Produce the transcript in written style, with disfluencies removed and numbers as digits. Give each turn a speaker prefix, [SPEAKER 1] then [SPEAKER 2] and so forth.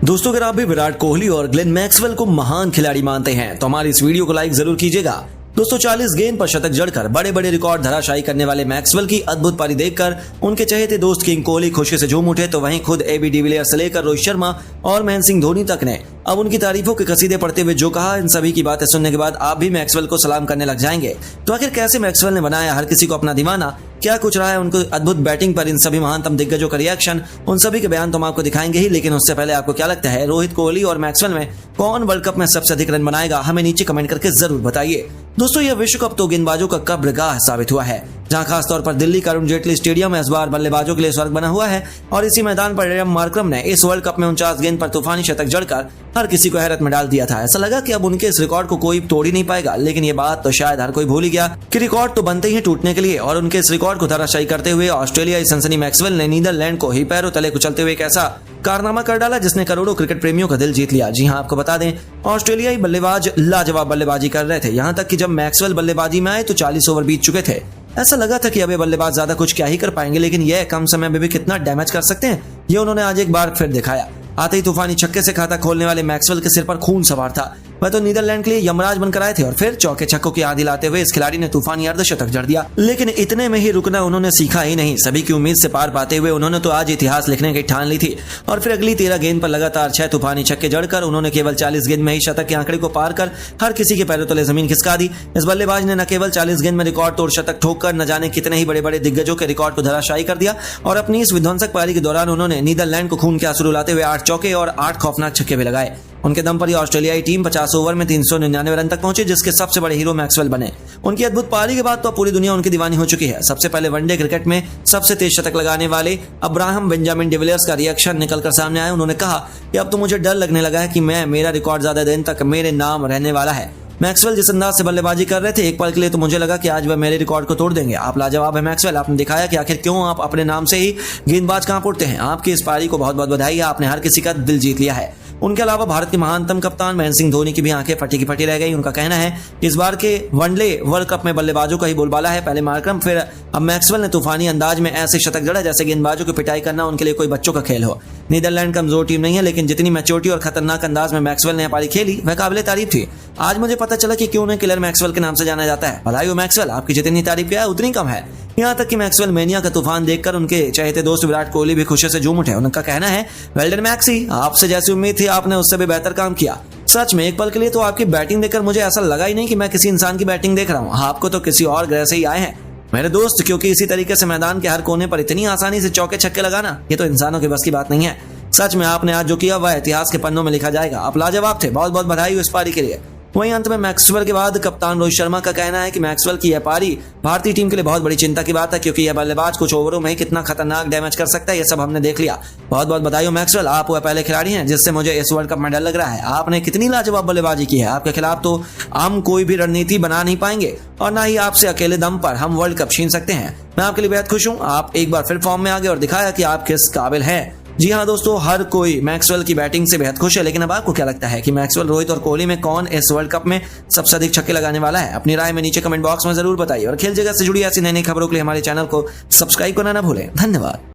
[SPEAKER 1] दोस्तों, अगर आप भी विराट कोहली और ग्लेन मैक्सवेल को महान खिलाड़ी मानते हैं तो हमारी इस वीडियो को लाइक जरूर कीजिएगा। दोस्तों, 40 गेंद पर शतक जड़कर बड़े बड़े रिकॉर्ड धराशायी करने वाले मैक्सवेल की अद्भुत पारी देखकर उनके चहेते दोस्त किंग कोहली खुशी से झूम उठे, तो वहीं खुद एबी डिविलियर्स से लेकर रोहित शर्मा और महेंद्र सिंह धोनी तक ने अब उनकी तारीफों के कसीदे पढ़ते हुए जो कहा, इन सभी की बातें सुनने के बाद आप भी मैक्सवेल को सलाम करने लग जाएंगे। तो आखिर कैसे मैक्सवेल ने बनाया हर किसी को अपना दीवाना, क्या कुछ रहा है उनको अद्भुत बैटिंग पर इन सभी महानतम दिग्गजों का रिएक्शन, उन सभी के बयान तो हम आपको दिखाएंगे ही। लेकिन उससे पहले आपको क्या लगता है, रोहित कोहली और मैक्सवेल में कौन वर्ल्ड कप में सबसे अधिक रन बनाएगा, हमें नीचे कमेंट करके जरूर बताइए। दोस्तों, यह विश्व कप तो गेंदबाजों का कब्रगाह साबित हुआ है, जहां खासतौर पर दिल्ली का अरुण जेटली स्टेडियम इस बार बल्लेबाजों के लिए स्वर्ग बना हुआ है। और इसी मैदान पर एडम मार्करम ने इस वर्ल्ड कप में 49 गेंद पर तूफानी शतक जड़कर हर किसी को हैरत में डाल दिया था। ऐसा लगा कि अब उनके इस रिकॉर्ड को कोई तोड़ ही नहीं पाएगा। लेकिन ये बात तो शायद हर कोई भूल ही गया कि रिकॉर्ड तो बनते ही हैं टूटने के लिए, और उनके इस रिकॉर्ड को धराशायी करते हुए ऑस्ट्रेलियाई सनसनी मैक्सवेल ने नीदरलैंड को ही पैरों तले कुचलते हुए एक ऐसा कारनामा कर डाला जिसने करोड़ों क्रिकेट प्रेमियों का दिल जीत लिया। जी हां, आपको बता दें, ऑस्ट्रेलियाई बल्लेबाज लाजवाब बल्लेबाजी कर रहे थे, यहां तक कि जब मैक्सवेल बल्लेबाजी में आए तो 40 ओवर बीत चुके थे। ऐसा लगा था कि अब ये बल्लेबाज ज्यादा कुछ क्या ही कर पाएंगे, लेकिन यह कम समय में भी कितना डैमेज कर सकते हैं ये उन्होंने आज एक बार फिर दिखाया। आते ही तूफानी छक्के से खाता खोलने वाले मैक्सवेल के सिर पर खून सवार था। वह तो नीदरलैंड के लिए यमराज बनकर आए थे, और फिर चौके छक्कों की आंधी लाते हुए इस खिलाड़ी ने तूफानी अर्धशतक जड़ दिया। लेकिन इतने में ही रुकना उन्होंने सीखा ही नहीं। सभी की उम्मीद से पार पाते हुए उन्होंने तो आज इतिहास लिखने की ठान ली थी, और फिर अगली 13 गेंद पर लगातार 6 तूफानी छक्के जड़कर उन्होंने केवल 40 गेंद में ही शतक के आंकड़े को पार कर हर किसी के पैरों तले जमीन खिसका दी। इस बल्लेबाज ने न केवल 40 गेंद में रिकॉर्ड तोड़ शतक ठोककर न जाने कितने ही बड़े बड़े दिग्गजों के रिकॉर्ड को धराशायी कर दिया, और अपनी इस विध्वंसक पारी के दौरान उन्होंने नीदरलैंड को खून के आंसू रुलाते हुए 8 चौके और 8 खौफनाक छक्के भी लगाए। उनके दम पर ही ऑस्ट्रेलियाई टीम 50 ओवर में 399 रन तक पहुंची, जिसके सबसे बड़े हीरो मैक्सवेल बने। उनकी अद्भुत पारी के बाद तो पूरी दुनिया उनकी दीवानी हो चुकी है। सबसे पहले वनडे क्रिकेट में सबसे तेज शतक लगाने वाले अब्राहम बेंजामिन डिविलियर्स का रिएक्शन निकलकर सामने आया। उन्होंने कहा कि अब तो मुझे डर लगने लगा है कि मेरा रिकॉर्ड ज्यादा दिन तक मेरे नाम रहने वाला है। मैक्सवेल जिस अंदाज से बल्लेबाजी कर रहे थे, एक पल के लिए तो मुझे लगा कि आज वह मेरे रिकॉर्ड को तोड़ देंगे। आप लाजवाब है मैक्सवेल, आपने दिखाया कि आखिर क्यों आप अपने नाम से ही गेंदबाज कहां उठते हैं। आपकी इस पारी को बहुत बहुत बधाई है, आपने हर किसी का दिल जीत लिया है। उनके अलावा भारत के महानतम कप्तान महेंद्र सिंह धोनी की भी आंखें फटी की फटी रह गई। उनका कहना है कि इस बार के वनडे वर्ल्ड कप में बल्लेबाजों का ही बोलबाला है। पहले मार्करम, फिर अब मैक्सवेल ने तूफानी अंदाज में ऐसे शतक जड़ा जैसे गेंदबाजों की पिटाई करना उनके लिए कोई बच्चों का खेल हो। नीदरलैंड कमजोर टीम नहीं है, लेकिन जितनी मैच्योरिटी और खतरनाक अंदाज में मैक्सवेल ने पारी खेली वह काबिले तारीफ थी। आज मुझे पता चला कि क्यों उन्हें किलर मैक्सवेल के नाम से जाना जाता है। बधाई हो मैक्सवेल, आपकी जितनी तारीफ किया है उतनी कम है। यहाँ तक कि मैक्सवेल मेनिया का तूफान देखकर उनके चहेते दोस्त विराट कोहली भी खुशी से झूम उठे। उनका कहना है, वेल डन मैक्सी, आपसे जैसी उम्मीद थी आपने उससे भी बेहतर काम किया। सच में एक पल के लिए तो आपकी बैटिंग देखकर मुझे ऐसा लगा ही नहीं कि मैं किसी इंसान की बैटिंग देख रहा हूँ। आपको तो किसी और ग्रह से ही आए हैं मेरे दोस्त, क्योंकि इसी तरीके से मैदान के हर कोने पर इतनी आसानी से चौके छक्के लगाना ये तो इंसानों के बस की बात नहीं है। सच में आपने आज जो किया वह इतिहास के पन्नों में लिखा जाएगा। आप लाजवाब थे, बहुत बहुत बधाई हो इस पारी के लिए। वहीं अंत में मैक्सवेल के बाद कप्तान रोहित शर्मा का कहना है कि मैक्सवेल की यह पारी भारतीय टीम के लिए बहुत बड़ी चिंता की बात है, क्योंकि यह बल्लेबाज कुछ ओवरों में ही कितना खतरनाक डैमेज कर सकता है ये सब हमने देख लिया। बहुत बहुत बधाई हो मैक्सवेल, आप वह पहले खिलाड़ी हैं जिससे मुझे इस वर्ल्ड कप में डर लग रहा है। आपने कितनी लाजवाब बल्लेबाजी की है, आपके खिलाफ तो हम कोई भी रणनीति बना नहीं पाएंगे, और ना ही आपसे अकेले दम पर हम वर्ल्ड कप छीन सकते हैं। मैं आपके लिए बेहद खुश हूँ, आप एक बार फिर फॉर्म में आ गए और दिखाया कि आप किस काबिल हैं। जी हाँ दोस्तों, हर कोई मैक्सवेल की बैटिंग से बेहद खुश है, लेकिन अब आपको क्या लगता है कि मैक्सवेल, रोहित और कोहली में कौन इस वर्ल्ड कप में सबसे अधिक छक्के लगाने वाला है? अपनी राय में नीचे कमेंट बॉक्स में जरूर बताइए, और खेल जगत से जुड़ी ऐसी नई नई खबरों के लिए हमारे चैनल को सब्सक्राइब करना ना भूलें। धन्यवाद।